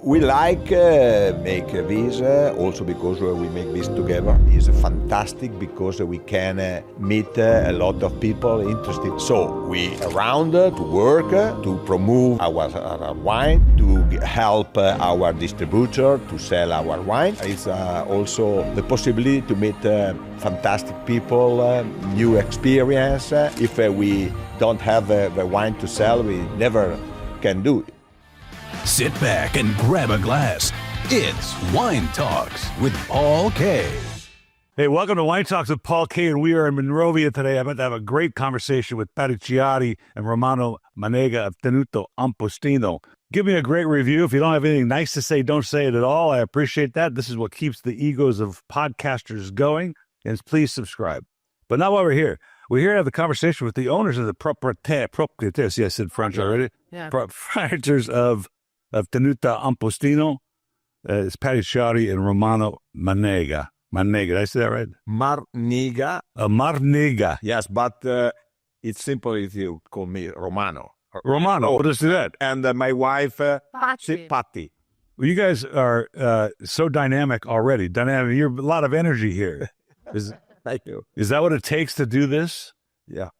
We like make this also because we make this together. It's fantastic because we can meet a lot of people interested. So we around to work to promote our wine, to help our distributor to sell our wine. It's also the possibility to meet fantastic people, new experience. If we don't have the wine to sell, we never can do it. Sit back and grab a glass. It's Wine Talks with Paul K. Hey, welcome to Wine Talks with Paul K. And we are in Monrovia today. I'm about to have a great conversation with Chiari and Romano Marniga of Tenuta Impostino. Give me a great review. If you don't have anything nice to say, don't say it at all. I appreciate that. This is what keeps the egos of podcasters going. And please subscribe. But now while we're here to have the conversation with the owners of the propriétaires. See, I said French already. Yeah. Proprietors of Tenuta Impostino. It's Chiari and Romano Marniga. Marniga, did I say that right? Marniga. Marniga. Yes, but it's simple if you call me Romano. Romano, what is that? And my wife, Patti. Well, you guys are so dynamic already. You're a lot of energy here. Thank you. Is that what it takes to do this? Yeah.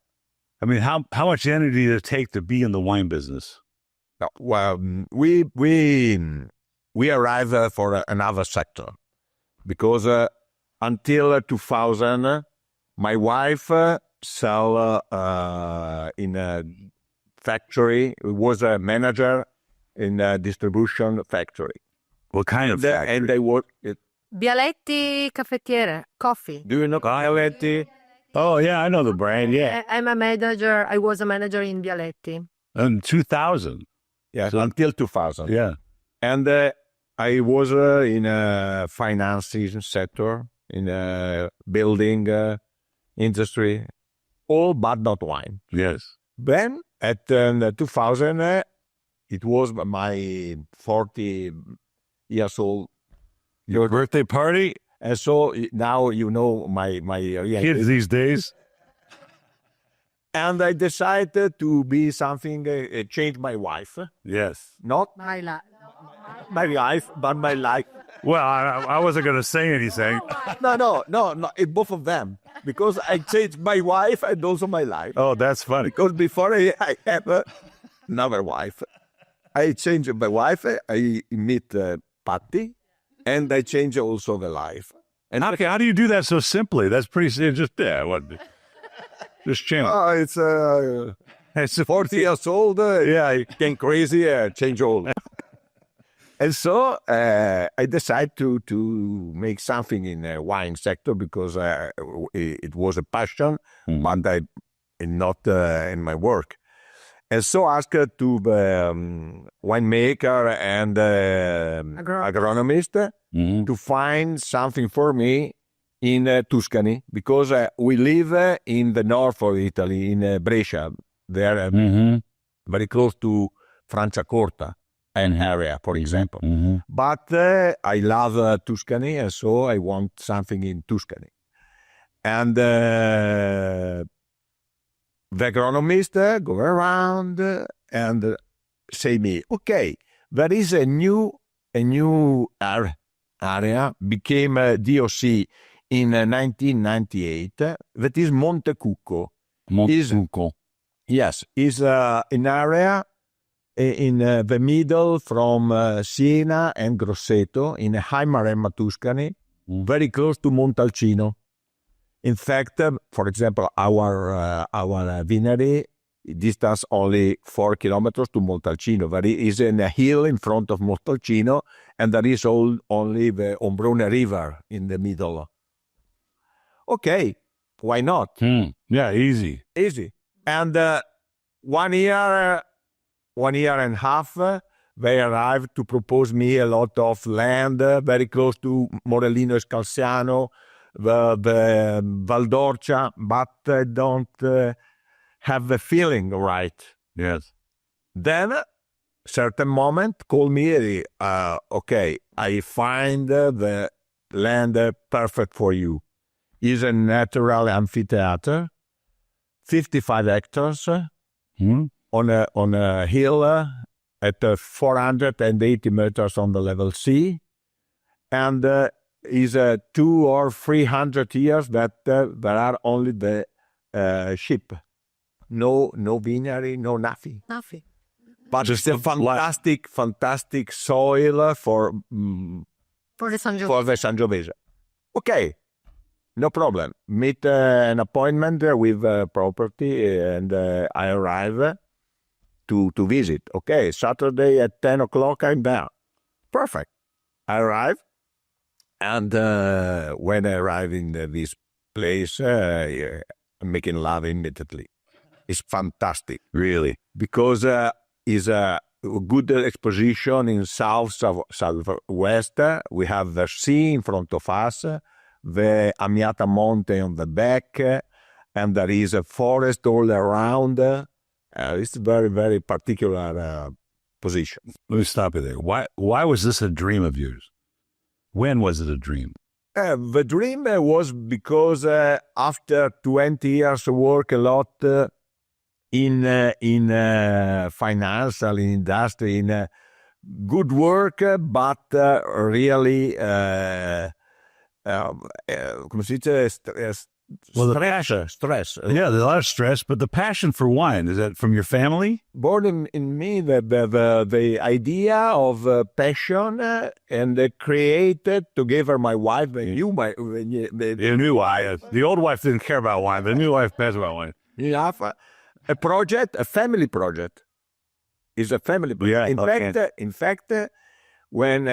I mean, how much energy does it take to be in the wine business? No, well, we arrive for another sector because until 2000, my wife sell in a factory. Was a manager in a distribution factory. What kind of factory? And they work. Bialetti Caffettiere, coffee. Do you know Bialetti? Oh, yeah, I know the brand, yeah. I'm a manager. I was a manager in Bialetti. In 2000. Yeah, So- until 2000. Yeah. And I was in a financing sector, in a building industry, all but not wine. Yes. Then at 2000, it was my 40 years old. Your birthday party? And so now you know my Kids these days? And I decided to be something, change my wife. Yes. Not My my life, but my life. Well, I wasn't going to say anything. No, it's both of them. Because I changed my wife and also my life. Oh, that's funny. Because before I have another wife, I changed my wife, I meet Patti, and I change also the life. And how do you do that so simply? That's pretty just just change. It's 40 years old. I came crazy, change all. And so I decided to make something in the wine sector because it was a passion, but not in my work. And so I asked to the winemaker and agronomist to find something for me in Tuscany, because we live in the north of Italy, in Brescia. They're very close to Franciacorta, an area, for example. But I love Tuscany, and so I want something in Tuscany. And the agronomist go around and say me, okay, there is a new area, became a DOC in 1998, that is Montecucco. Montecucco. Yes, is an area in the middle from Siena and Grosseto in High Maremma, Tuscany, very close to Montalcino. In fact, for example, our winery distance only 4 kilometers to Montalcino. There is a hill in front of Montalcino, and there is only the Ombrone River in the middle. Okay, why not? Yeah, easy. Easy. And 1 year and a half, they arrived to propose me a lot of land very close to Morellino Scalciano, the Valdorcia, but I don't have the feeling right. Yes. Then, certain moment, call me, okay, I find the land perfect for you. It's a natural amphitheater, 55 hectares, on a hill at 480 meters on the level sea, and is 200 or 300 years that there are only the ship, no winery, no nothing. Nothing. But Just it's a fantastic soil for For the Sangiovese. for the Sangiovese. Okay, no problem. Meet an appointment with property, and I arrive to visit. Okay, Saturday at 10 o'clock I'm there. Perfect. I arrive, and when I arrive in this place, I'm making love immediately. It's fantastic, Really? because it's a good exposition in southwest. We have the sea in front of us, the Amiata Mountain on the back, and there is a forest all around. It's a very, very particular position. Let me stop you there. Why was this a dream of yours? When was it a dream? The dream was because after 20 years work a lot in financial, in industry, in good work, but really, come si dice, stress. Yeah, there's a lot of stress, but the passion for wine, is that from your family? Born in me the idea of passion, and created together my wife. You knew wine. The old wife didn't care about wine. The new wife cares about wine. You have a project, a family project. It's a family project. Yeah, In fact, when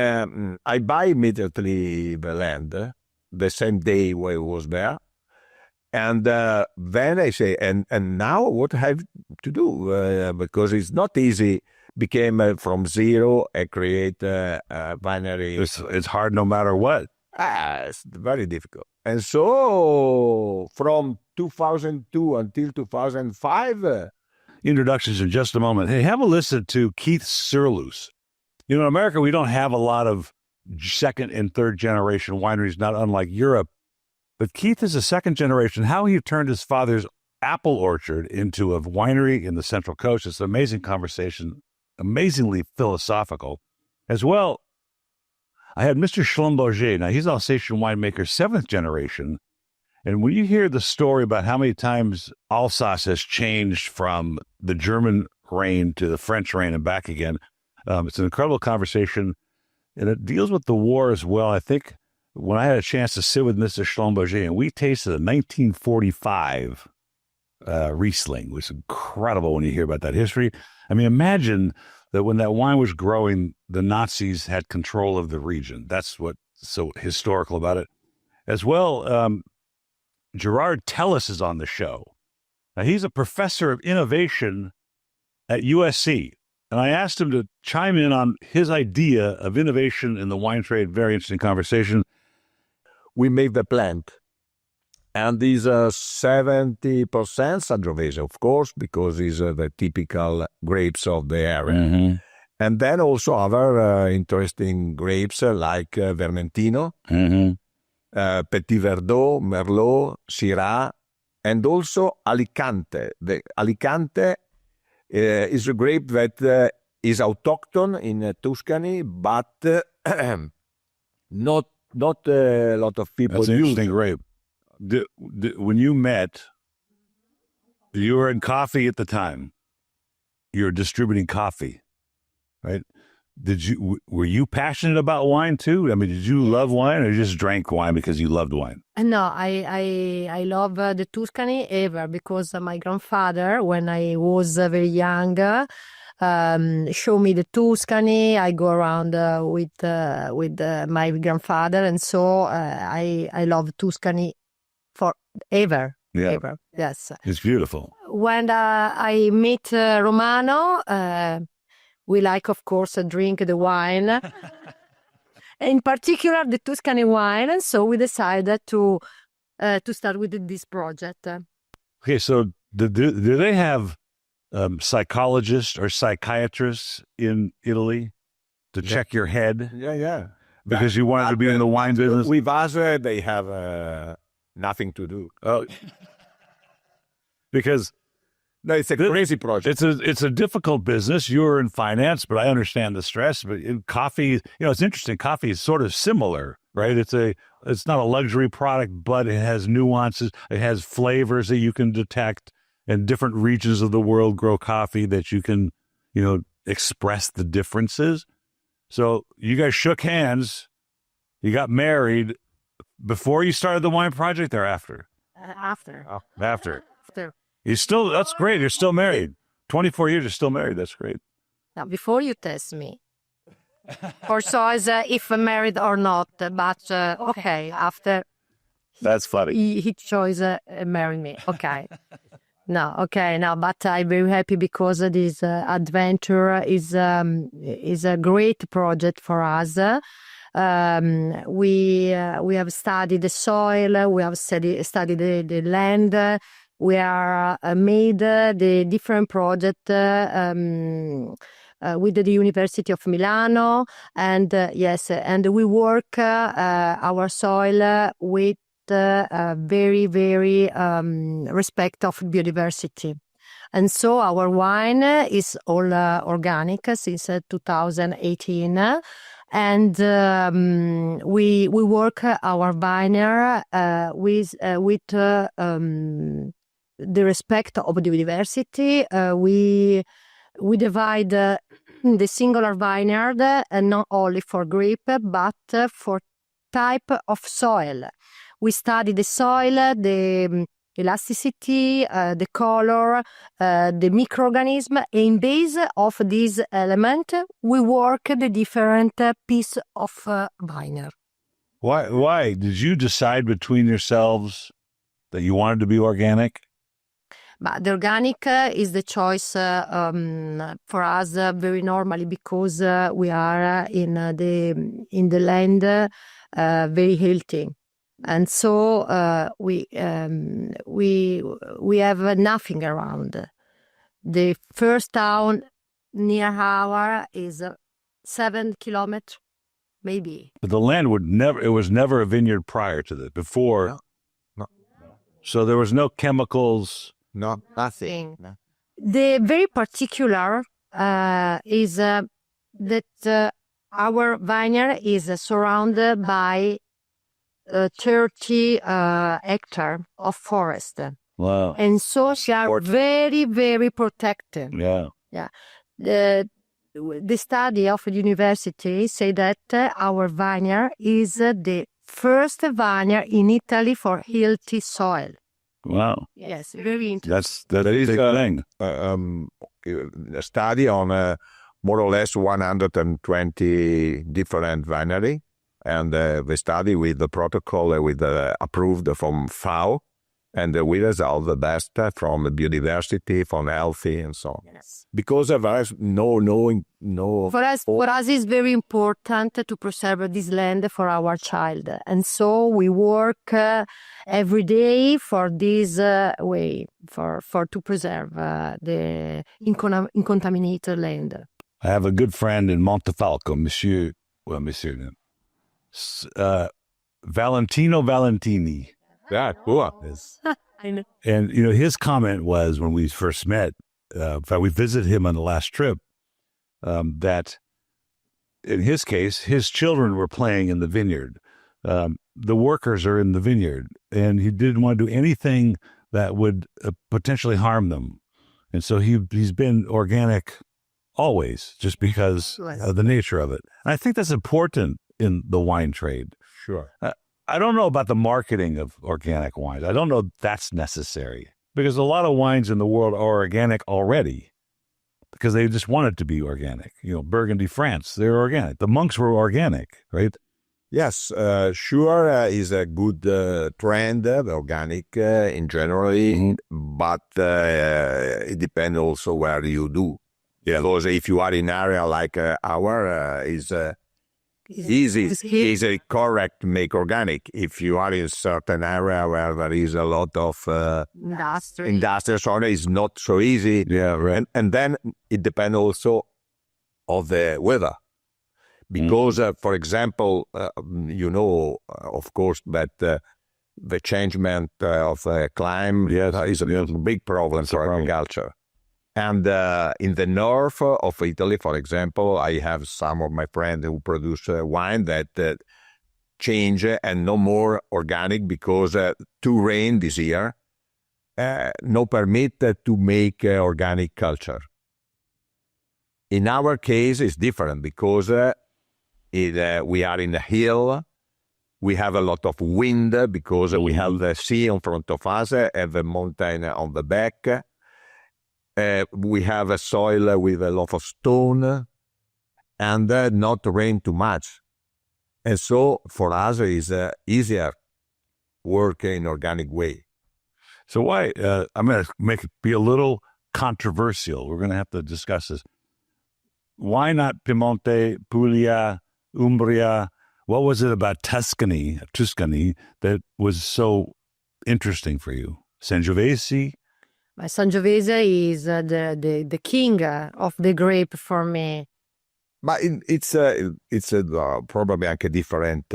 I buy immediately the land, the same day when I was there, and then I say, and now what I have to do? Because it's not easy. Became from zero and create a winery. It's hard no matter what. It's very difficult. And so from 2002 until 2005. Introductions in just a moment. Hey, have a listen to Keith Sirleus. You know, in America, we don't have a lot of second and third generation wineries, not unlike Europe. But Keith is a second generation. How he turned his father's apple orchard into a winery in the Central Coast. It's an amazing conversation, amazingly philosophical. As well, I had Mr. Schlumberger. Now, he's an Alsatian winemaker, seventh generation. And when you hear the story about how many times Alsace has changed from the German reign to the French reign and back again, it's an incredible conversation. And it deals with the war as well. I think when I had a chance to sit with Mr. Schlumberger, and we tasted a 1945 Riesling, which is incredible when you hear about that history. I mean, imagine that when that wine was growing, the Nazis had control of the region. That's what's so historical about it. As well, Gerard Tellis is on the show. Now, he's a professor of innovation at USC. And I asked him to chime in on his idea of innovation in the wine trade. Very interesting conversation. We make the plant. And these are 70% Sangiovese, of course, because these are the typical grapes of the area. Mm-hmm. And then also other interesting grapes like Vermentino, Petit Verdot, Merlot, Syrah, and also Alicante. The Alicante is a grape that is autochthon in Tuscany, but not a lot of people That's an use. interesting grape. When you met, you were in coffee at the time. You were distributing coffee, right? Were you passionate about wine too? I mean, did you love wine, or you just drank wine because you loved wine? No, I love the Tuscany ever because my grandfather, when I was very young, showed me the Tuscany. I go around with my grandfather, and so I love Tuscany forever. Yeah. Ever. Yes. It's beautiful. When I meet Romano, we like, of course, drink the wine. In particular, the Tuscany wine, and so we decided to start with this project. Okay, so do they have psychologists or psychiatrists in Italy to check your head? Yeah. Because you wanted to be in the wine business? With us, they have nothing to do. Oh, because No, it's a crazy project. It's a difficult business. You're in finance, but I understand the stress. But in coffee, it's interesting. Coffee is sort of similar, right? It's not a luxury product, but it has nuances. It has flavors that you can detect, and different regions of the world grow coffee that you can, express the differences. So you guys shook hands. You got married before you started the wine project or after? After. Oh, after. After. That's great. You're still married. 24 years, you're still married. That's great. Now, before you test me, for choice if I'm married or not, but okay, after. That's funny. He chose marry me. Okay. No, but I'm very happy because this adventure is a great project for us. We have studied the soil, we have studied the land, we are made the different project with the University of Milano, and and we work our soil with very, very respect of biodiversity. And so our wine is all organic since 2018. And we work our vineyard with the respect of biodiversity. We divide the singular vineyard not only for grape, but for type of soil. We study the soil, the elasticity, the color, the microorganism. And base of this element, we work the different piece of vineyard. Why did you decide between yourselves that you wanted to be organic? But the organic is the choice for us very normally because we are in the land very healthy. And so we have nothing around. The first town near our is 7 kilometers, maybe. But the land was never a vineyard prior to this, before. No. So there was no chemicals. No, nothing. No. The very particular is that our vineyard is surrounded by 30 hectares of forest. Wow. And so they are very, very protected. Yeah. Yeah. The study of the university say that our vineyard is the first vineyard in Italy for healthy soil. Wow. Yes, very interesting. That is a big thing. A study on more or less 120 different winery, and the study with the protocol with approved from FAO, and we result the best from biodiversity, from healthy and so on. Yes. Because there is no. For us, it's very important to preserve this land for our child, and so we work every day for this way, for to preserve the uncontaminated land. I have a good friend in Montecucco, Monsieur, Valentino Valentini. Yeah, cool. I know. And, his comment was when we first met, in fact, we visited him on the last trip, that in his case, his children were playing in the vineyard. The workers are in the vineyard, and he didn't want to do anything that would potentially harm them. And so he's been organic always, just because of the nature of it. And I think that's important in the wine trade. Sure. I don't know about the marketing of organic wines. I don't know if that's necessary, because a lot of wines in the world are organic already because they just want it to be organic. Burgundy, France, they're organic. The monks were organic, right? Yes, sure, is a good trend, organic in general, but it depends also where you do. Yeah. Because if you are in an area like our, is easy, correct to make organic. If you are in a certain area where there is a lot of industrial soil, it's not so easy. Yeah, right. And then it depends also of the weather. Because, for example, of course, but the changement of climate is a big problem for agriculture. And in the north of Italy, for example, I have some of my friends who produce wine that change and no more organic because too rain this year, no permit to make organic culture. In our case, it's different because we are in a hill. We have a lot of wind because we have the sea in front of us and the mountain on the back. We have a soil with a lot of stone and not rain too much. And so for us, it's easier work in organic way. So why, I'm going to be a little controversial. We're going to have to discuss this. Why not Piemonte, Puglia, Umbria? What was it about Tuscany that was so interesting for you? Sangiovese? Sangiovese is the king of the grape for me. But it's probably anche a different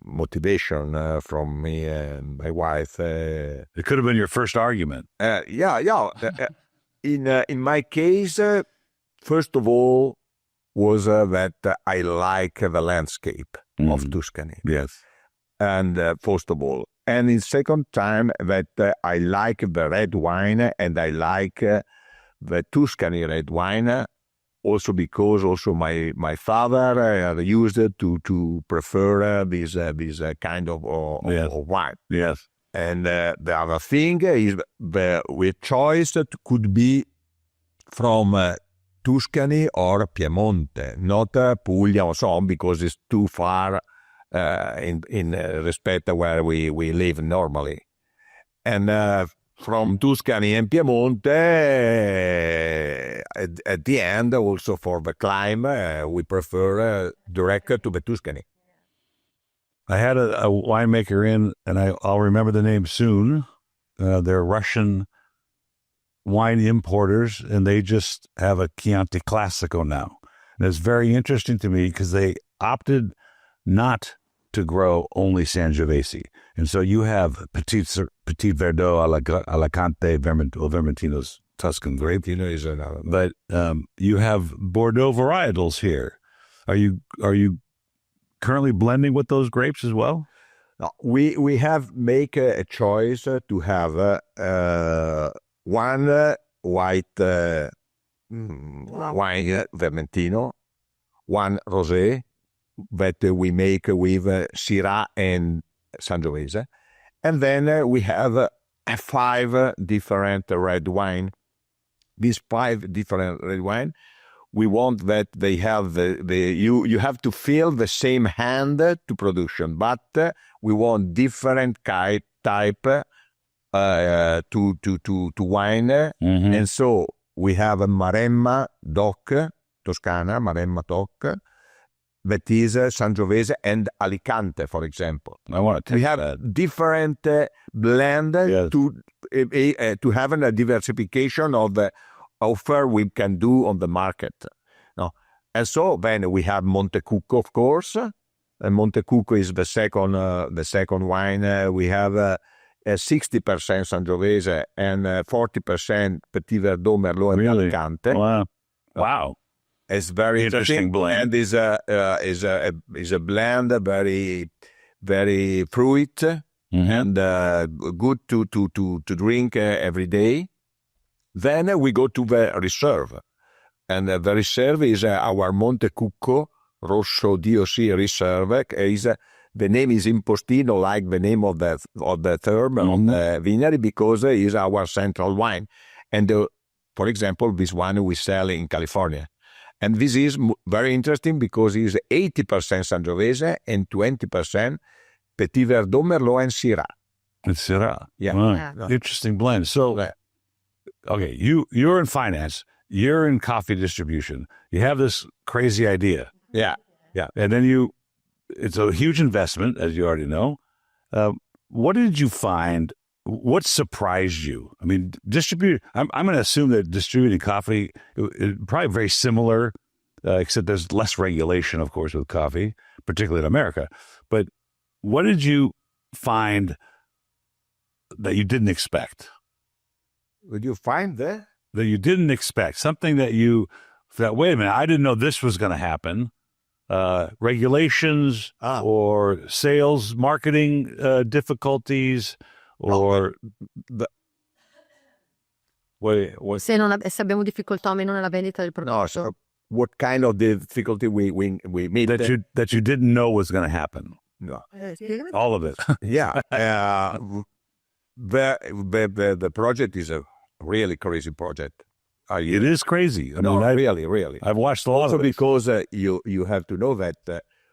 motivation from me and my wife. It could have been your first argument. In my case, first of all, was that I like the landscape of Tuscany. Yes. And first of all. And in second time, that I like the red wine and I like the Tuscany red wine, also because also my father used to prefer this kind of wine. Yes. And the other thing is the choice could be from Tuscany or Piemonte, not Puglia or so on, because it's too far in respect to where we live normally. And from Tuscany and Piemonte, at the end, also for the climb, we prefer direct to the Tuscany. I had a winemaker in, and I'll remember the name soon. They're Russian wine importers, and they just have a Chianti Classico now. And it's very interesting to me because they opted not to grow only Sangiovese. And so you have Petit Verdot, Alicante, Vermentino's Tuscan grape. Is another. But you have Bordeaux varietals here. Are you currently blending with those grapes as well? No, we have make a choice to have one white wine Vermentino, one rosé that we make with Syrah and Sangiovese, and then we have 5 different red wine. These 5 different red wine, we want that they have you have to fill the same hand to production, but we want different type to wine, and so we have a Maremma DOC, Toscana Maremma DOC, that is Sangiovese and Alicante, for example. I want to. We have different blend to have a diversification of the offer we can do on the market. No, and so then we have Montecucco, of course. And Montecucco is the second wine. We have 60% Sangiovese and 40% Petit Verdot, Merlot, and Alicante. Wow. It's very interesting blend. Is a blend very, very fruit and good to drink every day. Then we go to the reserve, and the reserve is our Montecucco Rosso DOC reserve. The name is Impostino, like the name of the term on the winery, because it is our central wine. And for example, this one we sell in California. And this is very interesting because it is 80% Sangiovese and 20% Petit Verdot, Merlot, and Syrah. It's Syrah. Yeah. Wow. Interesting blend. So, okay, you're in finance. You're in coffee distribution. You have this crazy idea. Yeah. And then it's a huge investment, as you already know. What did you find? What surprised you? I mean, I'm going to assume that distributing coffee is probably very similar, except there's less regulation, of course, with coffee, particularly in America. But what did you find that you didn't expect? Would you find that? That you didn't expect, something that wait a minute, I didn't know this was going to happen. Regulations or sales, marketing difficulties, or Se abbiamo difficoltà o meno nella vendita del prodotto. no, so what kind of difficulty we meet that you didn't know was going to happen? No. All of it. Yeah. The project is a really crazy project. It is crazy. I No, mean, really. I've watched a lot Also of it. because you have to know that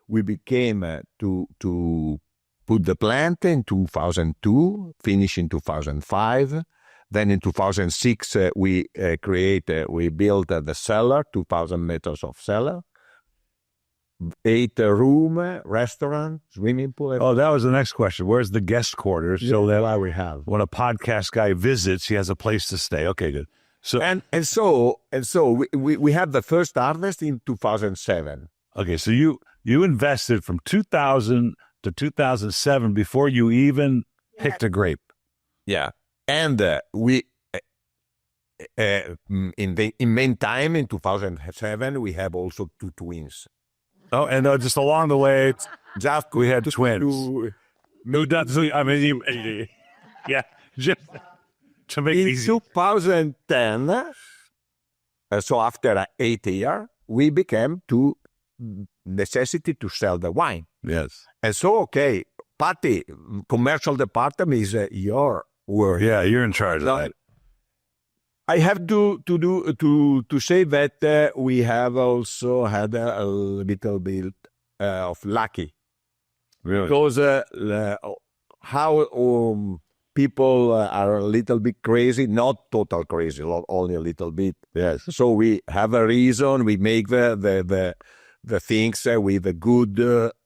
we became to put the plant in 2002, finish in 2005. Then in 2006, we built the cellar, 2,000 meters of cellar, 8-room restaurant, swimming pool. Oh, that was the next question. Where's the guest quarters? Yeah, So that we have. when a podcast guy visits, he has a place to stay. Okay, good. So And so we had the first harvest in 2007. okay, so you invested from 2000 to 2007 before you even picked a grape. Yeah, and we in meantime in 2007 we have also 2 twins. Oh, and just along the way, Just we had twins. Yeah, just to make it In easy. 2010, so after 8 years, we became to necessity to sell the wine. Yes. And so, okay, Patty, commercial department is your work. Yeah, you're in charge of that. I have to say that we have also had a little bit of lucky. Really? Because how people are a little bit crazy, not total crazy, only a little bit. Yes. So we have a reason. We make the things with a good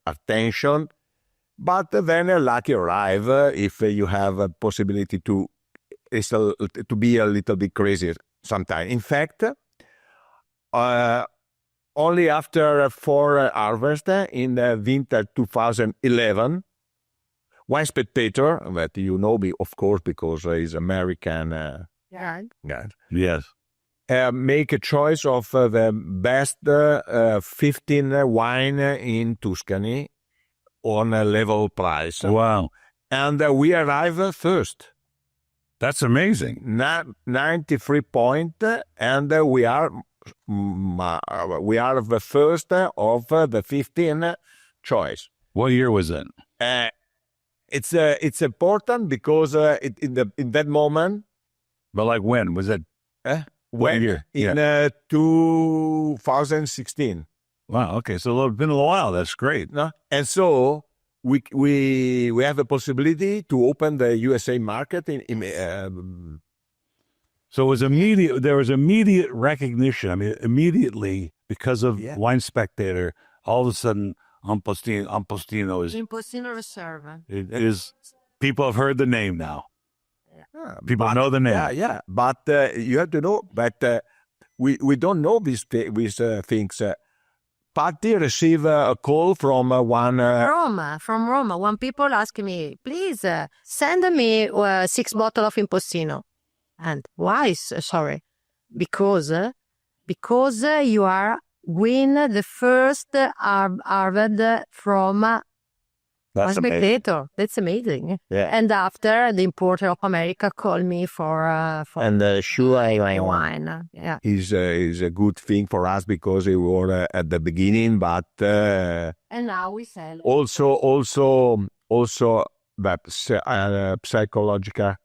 attention, but then a lucky arrive if you have a possibility to be a little bit crazy sometimes. In fact, only after 4 harvests in the winter 2011, Wine Spectator, that you know, of course, because he's American. Yeah. Yes. Make a choice of the best 15 wine in Tuscany on a level price. Wow. And we arrive first. That's amazing. 93 point, and we are the first of the 15 choice. What year was it? It's important because in that moment. But like when? Was it? What year? In 2016. Wow. Okay. So it's been a while. That's great. No? And so we have a possibility to open the USA market So it was immediate. There was immediate recognition. I mean, immediately because of Wine Spectator, all of a sudden, Impostino is. Impostino Reserve. It is. People have heard the name now. Yeah, People know the name. Yeah. But you have to know. But we don't know these things. Patty received a call from one. From Roma. When people ask me, please send me 6 bottles of Impostino. And why? Sorry, because you are win the first harvest from That's Spectator. That's amazing. Yeah. And after the importer of America called me for wine. Yeah. Is a good thing for us because we were at the beginning, but and now we sell. Also that psychological.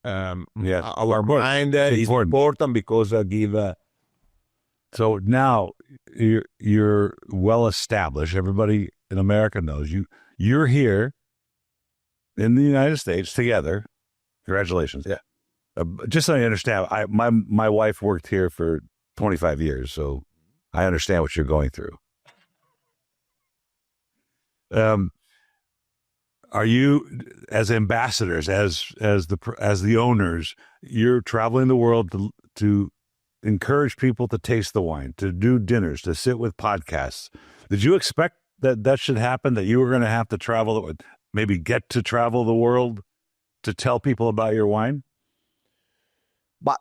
Yes, our mind is important because give. So now you're well established. Everybody in America knows you. You're here in the United States together. Congratulations! Yeah. Just so you understand, my wife worked here for 25 years, so I understand what you're going through. Are you, as ambassadors, as the owners, you're traveling the world to encourage people to taste the wine, to do dinners, to sit with podcasts? Did you expect that should happen? That you were going to have to travel, maybe get to travel the world to tell people about your wine? But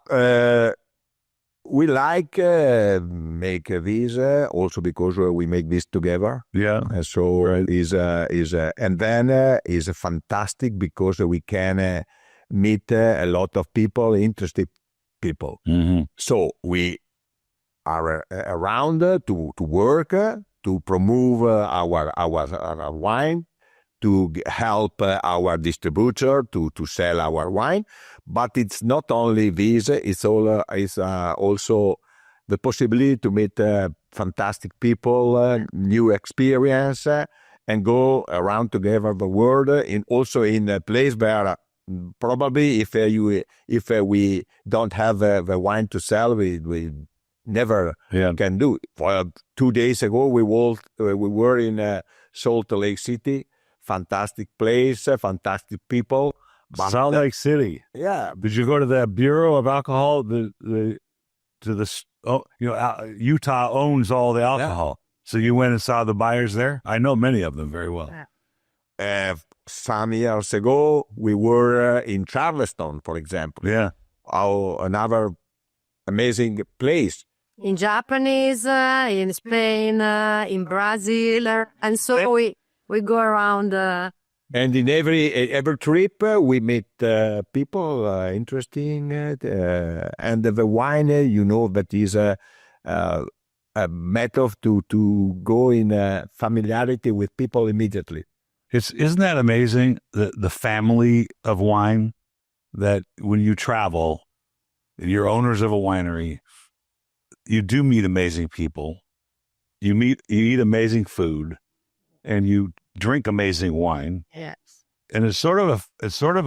we like make this also because we make this together. Yeah. So Right. and then is fantastic because we can meet a lot of people, interested people. Mm-hmm. So we are around to work, to promote our wine, to help our distributor to sell our wine. But it's not only this, it's also the possibility to meet fantastic people, new experience, and go around together the world, also in a place where probably if we don't have the wine to sell, we never can do. For 2 days ago, we were in Salt Lake City. Fantastic place, fantastic people. Salt Lake City. Yeah. Did you go to the Bureau of Alcohol? Utah owns all the alcohol. So you went and saw the buyers there? I know many of them very well. Some years ago, we were in Charleston, for example. Yeah. Another amazing place. In Japanese, in Spain, in Brazil, and so we go around. And in every trip, we meet people interesting, and the wine, that is a method to go in familiarity with people immediately. Isn't that amazing? The family of wine, that when you travel, you're owners of a winery, you do meet amazing people, you eat amazing food, and you drink amazing wine. Yes. And it's sort of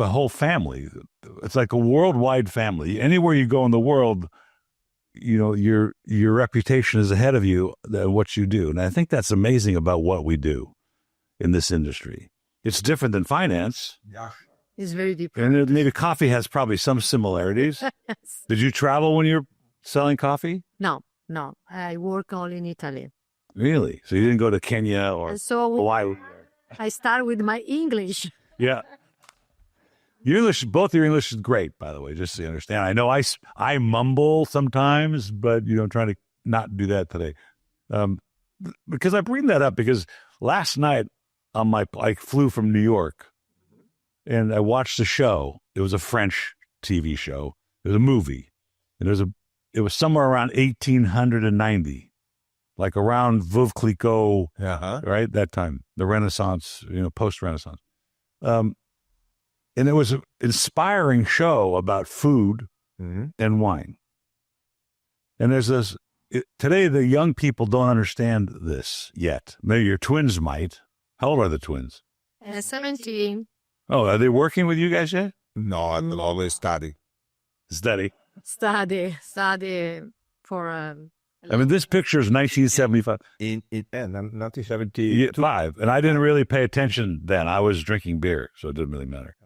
a whole family. It's like a worldwide family. Anywhere you go in the world, your reputation is ahead of you than what you do. And I think that's amazing about what we do in this industry. It's different than finance. Yeah. It's very different. And maybe coffee has probably some similarities. Yes. Did you travel when you're selling coffee? No. I work only in Italy. Really? So you didn't go to Kenya or And so Hawaii? I start with my English. Yeah. Both your English is great, by the way, just so you understand. I know I mumble sometimes, but, I'm trying to not do that today. Because I bring that up because last night I flew from New York and I watched the show. It was a French TV show. It was a movie. And it was somewhere around 1890, like around Veuve Clicquot, right? That time, the Renaissance, post-Renaissance. And it was an inspiring show about food and wine. And there's this, today the young people don't understand this yet. Maybe your twins might. How old are the twins? 17. Oh, are they working with you guys yet? No, I'm always studying. Study for. I mean, this picture is 1975. In 1975. And I didn't really pay attention then. I was drinking beer, so it didn't really matter.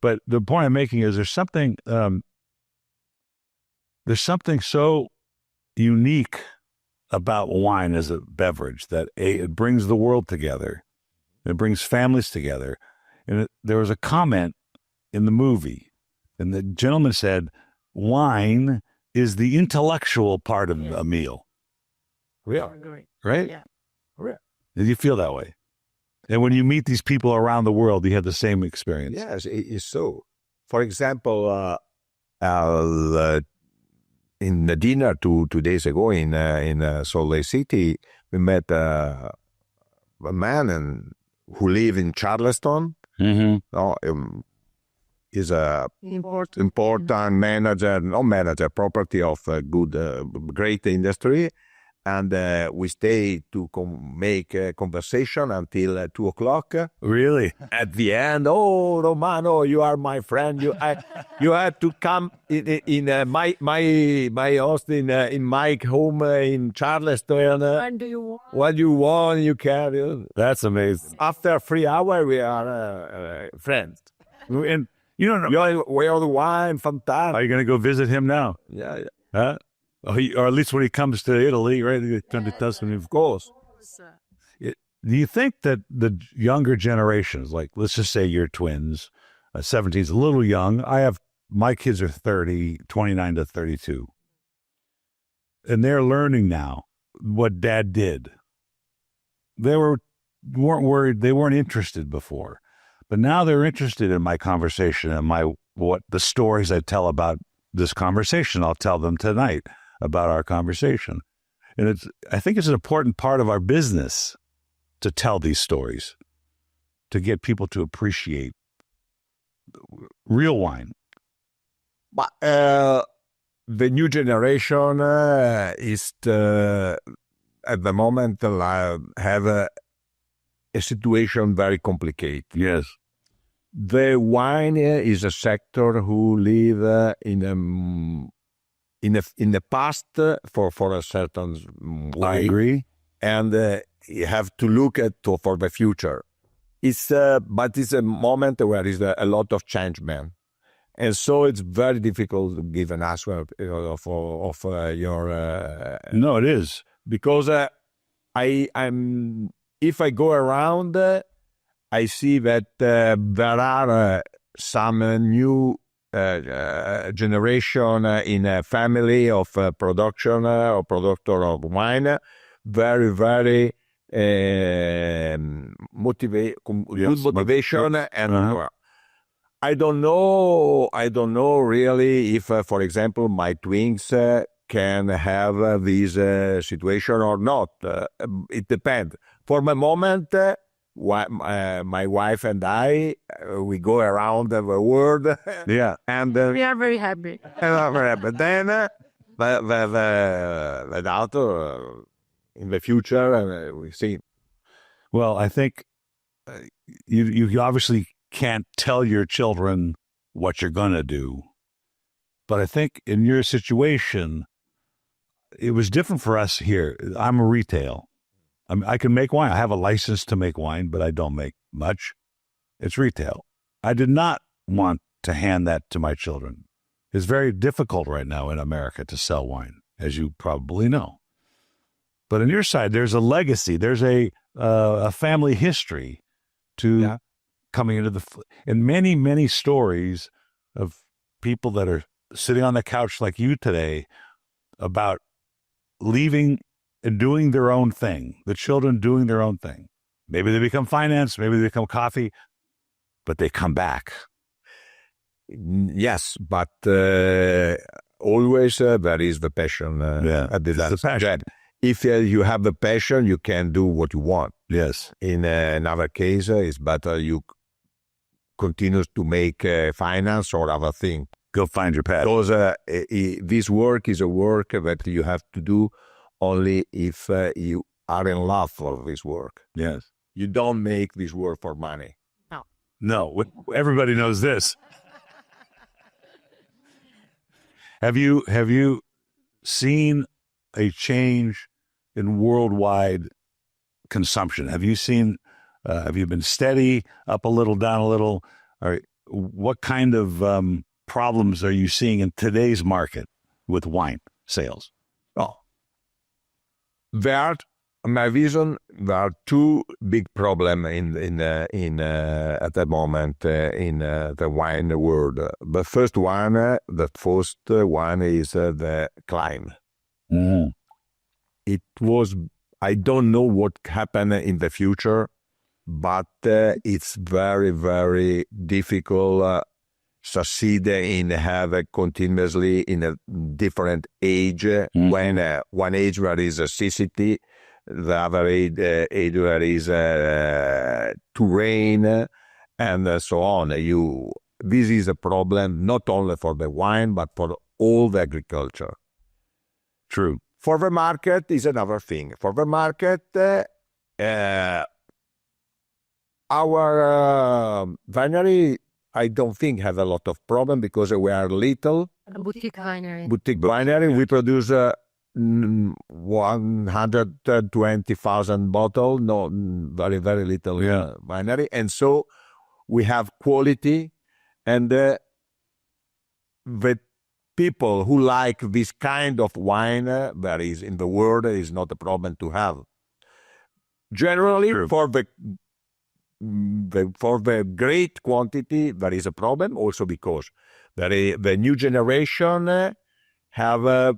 But the point I'm making is there's something so unique about wine as a beverage that it brings the world together. It brings families together. And there was a comment in the movie, and the gentleman said, wine is the intellectual part of a meal. Great. Right? Yeah. Did you feel that way? And when you meet these people around the world, you have the same experience. Yes, it is so. For example, in the dinner 2 days ago in Salt Lake City, we met a man who lives in Charleston. Mm-hmm. Is a important property of a great industry. And we stay to make a conversation until 2:00. Really? At the end, Romano, you are my friend. You have to come in my host in my home in Charleston. When do you want? What you want, you can. That's amazing. After 3 hours, we are friends. And you don't know. We are the wine, fantastic. Are you going to go visit him now? Yeah. Huh? Or at least when he comes to Italy, right? He comes to Tuscany, of course. Do you think that the younger generations, like let's just say your twins, 17 is a little young. My kids are 30, 29 to 32. And they're learning now what dad did. They weren't worried. They weren't interested before, but now they're interested in my conversation and the stories I tell about this conversation. I'll tell them tonight about our conversation. And I think it's an important part of our business to tell these stories, to get people to appreciate real wine. But the new generation is at the moment have a situation very complicated. Yes. The wine is a sector who live in the past for a certain way. I agree. And you have to look for the future. But it's a moment where there is a lot of change, man. And so it's very difficult to give an answer of your... No, it is. Because if I go around, I see that there are some new generation in a family of production or producer of wine, very, very good motivation. And I don't know really if, for example, my twins can have this situation or not. It depends. For the moment, my wife and I, we go around the world. Yeah. And we are very happy. But then the daughter in the future, we see. Well, I think you obviously can't tell your children what you're going to do. But I think in your situation, it was different for us here. I'm a retail. I can make wine. I have a license to make wine, but I don't make much. It's retail. I did not want to hand that to my children. It's very difficult right now in America to sell wine, as you probably know. But on your side, there's a legacy. There's a family history to coming into and many, many stories of people that are sitting on the couch like you today about leaving and doing their own thing, the children doing their own thing. Maybe they become finance, maybe they become coffee, but they come back. Yes, but always there is the passion. The passion. If you have the passion, you can do what you want. Yes. In another case, it's better you continue to make finance or other thing. Go find your path. Because this work is a work that you have to do only if you are in love for this work. Yes. You don't make this work for money. No. Everybody knows this. Have you seen a change in worldwide consumption? Have you seen? Have you been steady, up a little, down a little? Or what kind of problems are you seeing in today's market with wine sales? My vision, there are two big problems in at the moment in the wine world. The first one is the climate. Mm. I don't know what happened in the future, but it's very, very difficult succeed in have continuously in a different age. When one age where is a city, the other age where is to rain, and so on. This is a problem not only for the wine but for all the agriculture. True. For the market is another thing. For the market, our winery, I don't think have a lot of problem because we are little. A boutique winery. Boutique winery. We produce 120,000 bottles. No, very, very little winery. And so we have quality, and the people who like this kind of wine that is in the world is not a problem to have. Generally, True. for the for the great quantity, there is a problem also because the new generation have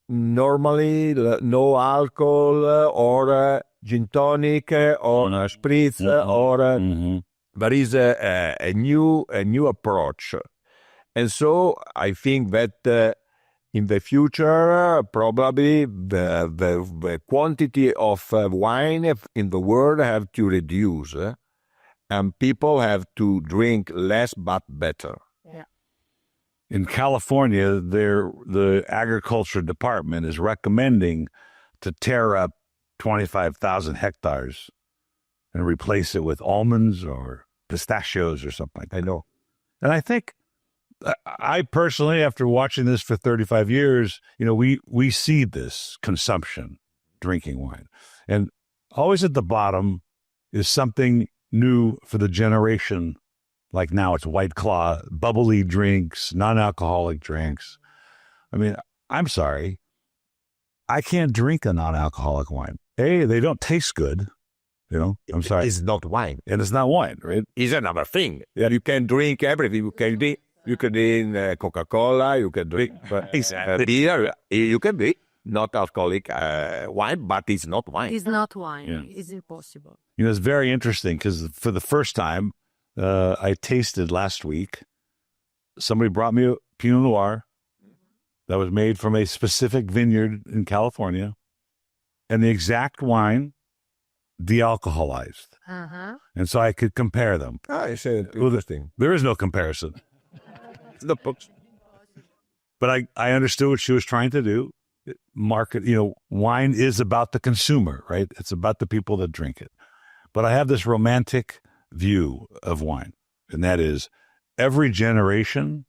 normally no alcohol or gin tonic or spritz or there is a new approach. And so I think that in the future, probably the quantity of wine in the world have to reduce, and people have to drink less but better. Yeah. In California, the agriculture department is recommending to tear up 25,000 hectares and replace it with almonds or pistachios or something like that. I know. And I think I personally, after watching this for 35 years, we see this consumption, drinking wine. And always at the bottom is something new for the generation. Like now it's White Claw, bubbly drinks, non-alcoholic drinks. I mean, I'm sorry. I can't drink a non-alcoholic wine. They don't taste good. I'm sorry. It's not wine. And it's not wine, right? It's another thing. Yeah. You can drink everything. You can drink Coca-Cola, you can drink beer, you can drink not alcoholic wine, but it's not wine. It's not wine. Yeah. It's impossible. It's very interesting because for the first time, I tasted last week, somebody brought me a Pinot Noir that was made from a specific vineyard in California, and the exact wine de-alcoholized. And so I could compare them. It's interesting. There is no comparison. But I understood what she was trying to do. Market, wine is about the consumer, right? It's about the people that drink it. But I have this romantic view of wine, and that is every generation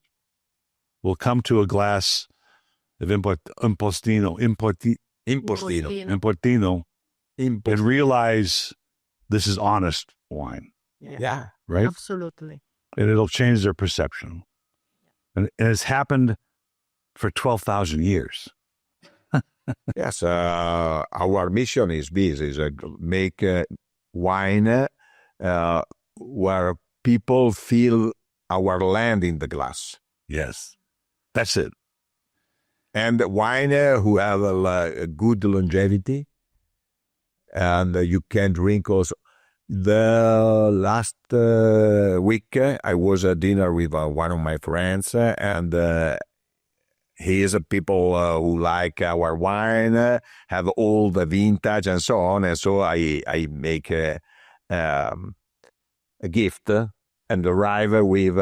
will come to a glass of Impostino, and realize this is honest wine. Yeah. Right? Absolutely. And it'll change their perception. And it's happened for 12,000 years. Yes, our mission is this: make wine where people feel our land in the glass. Yes, that's it. And wine who have a good longevity, and you can drink also. The last week, I was at dinner with one of my friends, and he is a people who like our wine, have all the vintage and so on. And so I make a gift and arrive with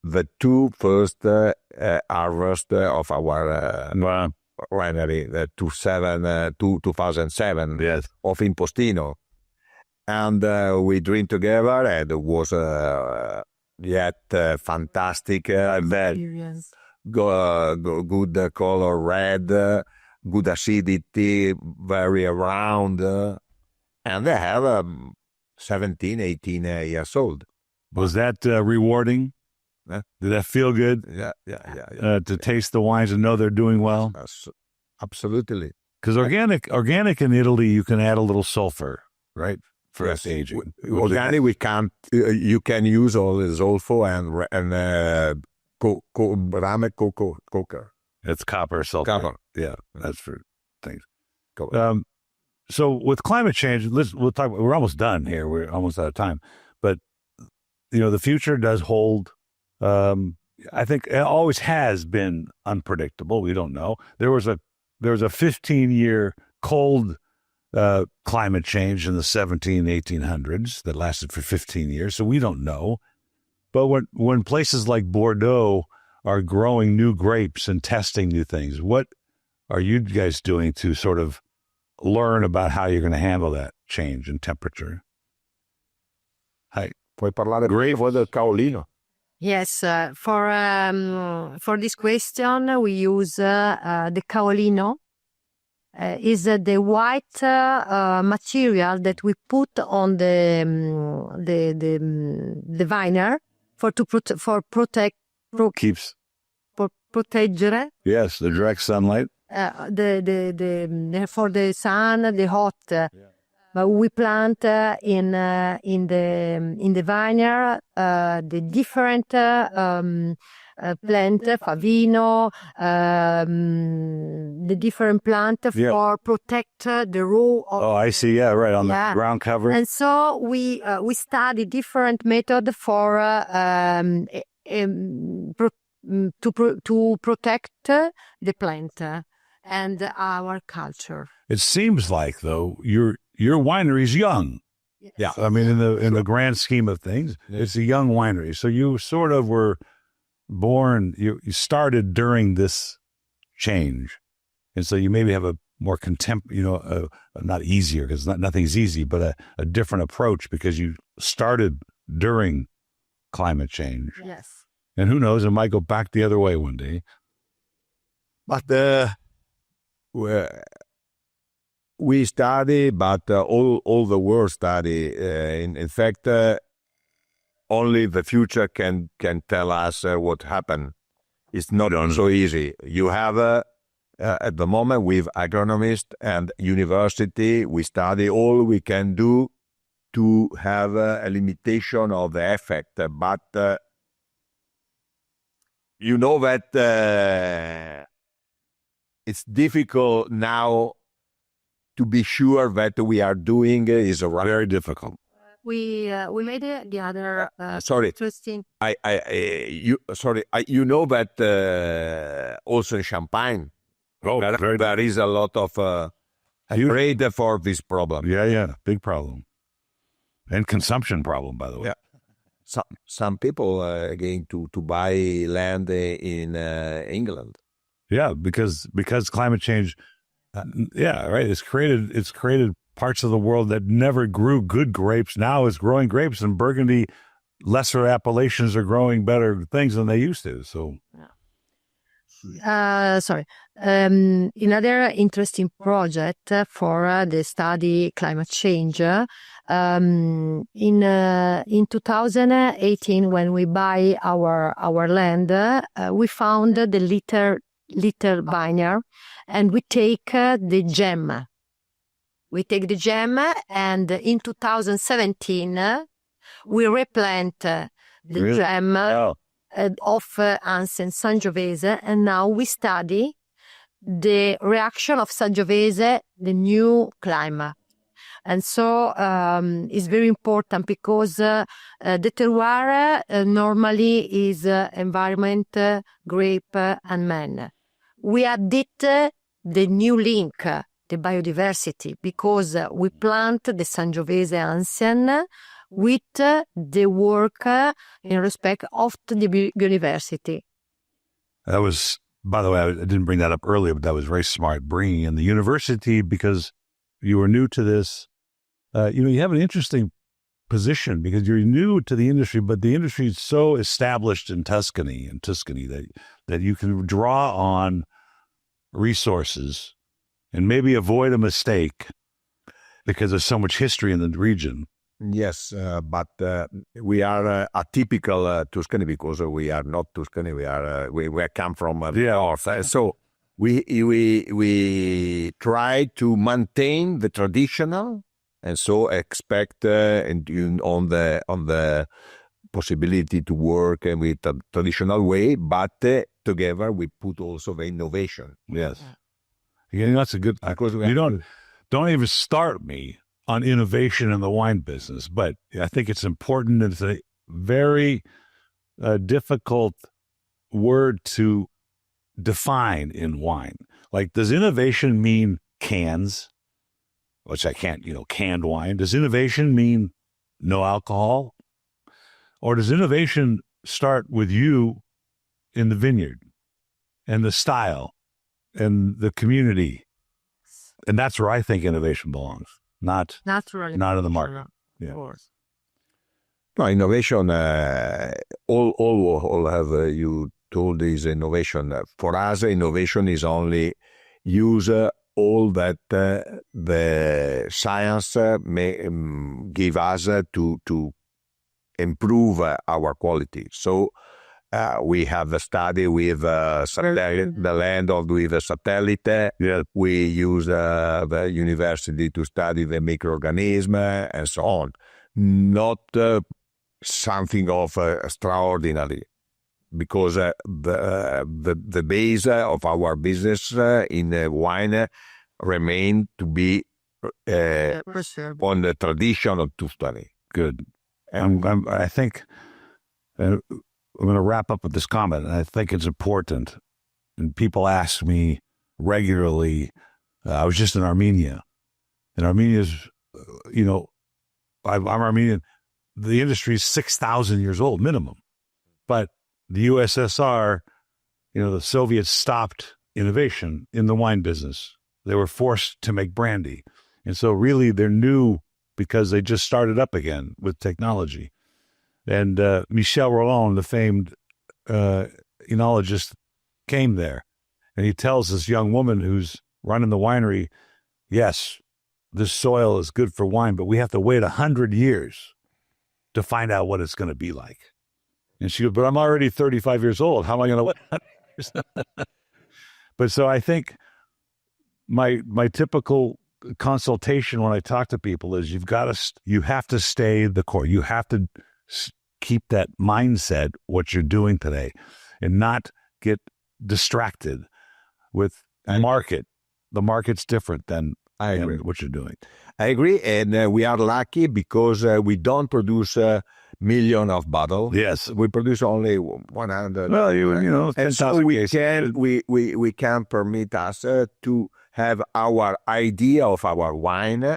the two first harvest of our winery, the 2007 Yes. of Impostino. And we drink together, and it was fantastic. Experience. Good color, red, good acidity, very round. And they have 17, 18 years old. Was that rewarding? Huh? Did that feel good? Yeah. To taste the wines and know they're doing well? Absolutely. Because organic in Italy, you can add a little sulfur, right? For aging. Organic, we can't. You can use all the sulfur and rame coca. It's copper sulfur. Copper. Yeah, that's for things. Copper. So with climate change, we'll talk. We're almost done here. We're almost out of time. But the future does hold. I think it always has been unpredictable. We don't know. There was a 15-year cold climate change in the 1800s that lasted for 15 years. So we don't know. But when places like Bordeaux are growing new grapes and testing new things, what are you guys doing to sort of learn about how you're going to handle that change in temperature? Hi. Puoi parlare Grape del Caolino. Yes, for this question, we use the Caolino. Is the white material that we put on the viner proteggere. Yes, the direct sunlight. For the sun, the hot. but we plant in the vineyard the different plant, Favino, the different plant for protect the row of. Oh, I see. Yeah, right on the ground cover. And so we study different method for to protect the plant and our culture. It seems like though your winery's young. Yes. Yeah, I mean in the grand scheme of things, it's a young winery. So you sort of were born. You started during this change, and so you maybe have a more not easier because nothing's easy, but a different approach because you started during climate change. Yes. And who knows, it might go back the other way one day. But we study, but all the world study. In fact, only the future can tell us what happened. It's not so easy. You have at the moment with agronomists and university, we study all we can do to have a limitation of the effect. But you know that it's difficult now to be sure that we are doing is very difficult. We made it the other sorry. interesting. You know that also in Champagne, there is a lot of trade for this problem. Yeah, big problem, and consumption problem, by the way. Yeah. Some people are going to buy land in England. Yeah, because climate change. Right. It's created parts of the world that never grew good grapes. Now it's growing grapes, and Burgundy, lesser appellations are growing better things than they used to. So, another interesting project for the study climate change. In 2018, when we buy our land, we found the little vineyard, and we take the gem. We take the gem, and in 2017, we replant the gem of Anse Sangiovese, and now we study the reaction of Sangiovese, the new climate. And so it's very important because the terroir normally is environment, grape, and man. We added the new link, the biodiversity, because we plant the Sangiovese Ancien with the work in respect of the biodiversity. That was, by the way, I didn't bring that up earlier, but that was very smart, bringing in the university because you were new to this. You have an interesting position because you're new to the industry, but the industry is so established in Tuscany that you can draw on resources and maybe avoid a mistake because there's so much history in the region. Yes, but we are atypical Tuscany because we are not Tuscany. We come from north. So we try to maintain the traditional, and so expect on the possibility to work with a traditional way, but together we put also the innovation. Yes, that's a good. Because you don't even start me on innovation in the wine business, but I think it's important. It's a very difficult word to define in wine. Like, does innovation mean cans? Which I can't, canned wine. Does innovation mean no alcohol? Or does innovation start with you in the vineyard and the style and the community? And that's where I think innovation belongs. Not in the market. Yeah. Of course. No, innovation, all have you told is innovation. For us, innovation is only use all that the science may give us to improve our quality. So We have a study with satellite, the land with a satellite. Yeah. We use the university to study the microorganism and so on. Not something of extraordinary, because the base of our business in wine remain to be on the tradition of Tuscany. Good. I think I'm going to wrap up with this comment, and I think it's important. And people ask me regularly. I was just in Armenia, and Armenia's, I'm Armenian. The industry is 6,000 years old minimum, but the USSR, the Soviets stopped innovation in the wine business. They were forced to make brandy, and so really they're new because they just started up again with technology. And Michel Rolland, the famed enologist, came there, and he tells this young woman who's running the winery, yes, this soil is good for wine, but we have to wait 100 years to find out what it's going to be like. And she goes, but I'm already 35 years old. How am I going to wait 100 years? But so I think my typical consultation when I talk to people is you have to stay the core. You have to keep that mindset, what you're doing today, and not get distracted with market. The market's different than what you're doing. I agree, and we are lucky because we don't produce million of bottles. Yes, we produce only 100. Well, and so we can permit us to have our idea of our wine.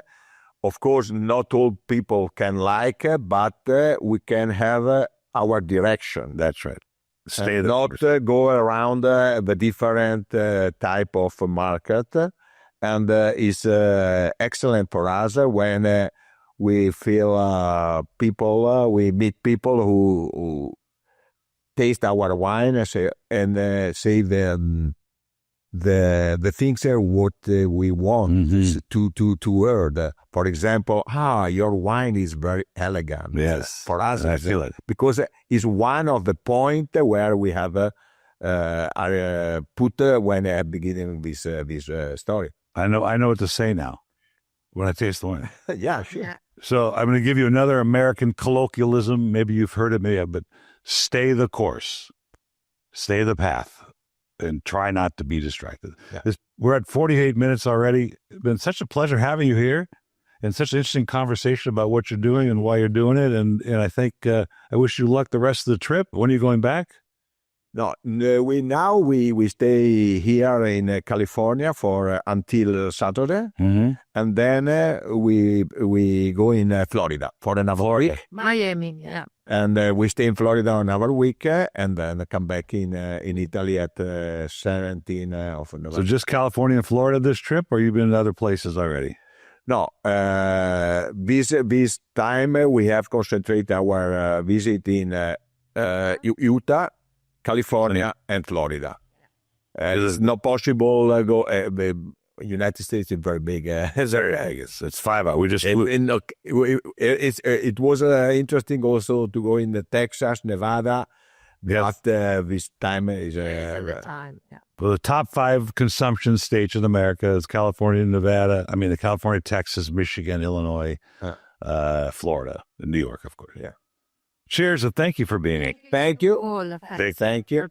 Of course, not all people can like, but we can have our direction. That's right. Stay not go around the different type of market, and it's excellent for us when we feel we meet people who taste our wine and say the things are what we want to hear. For example, your wine is very elegant. Yes, for us, I feel it, because it's one of the point where we have put when I'm beginning this story. I know what to say now when I taste the wine. Yeah, sure. Yeah. So I'm going to give you another American colloquialism. Maybe you've heard of me, but stay the course, stay the path, and try not to be distracted. Yeah. We're at 48 minutes already. It's been such a pleasure having you here, and such an interesting conversation about what you're doing and why you're doing it. And I think I wish you luck the rest of the trip. When are you going back? No, we stay here in California for until Saturday, and then we go in Florida for another week. Miami, yeah. And we stay in Florida another week, and then come back in Italy at 17 of November. So just California and Florida this trip, or you've been to other places already? No, this time we have concentrated our visit in Utah, California, and Florida. It's not possible to go. The United States is very big. It's 5 hours. We just flew. It was interesting also to go in Texas, Nevada. Yes. But this time is Well, the top 5 consumption states in America is California, Nevada. I mean, California, Texas, Michigan, Illinois, Florida, and New York, of course. Yeah. Cheers, and thank you for being here. Thank you. All Thank you.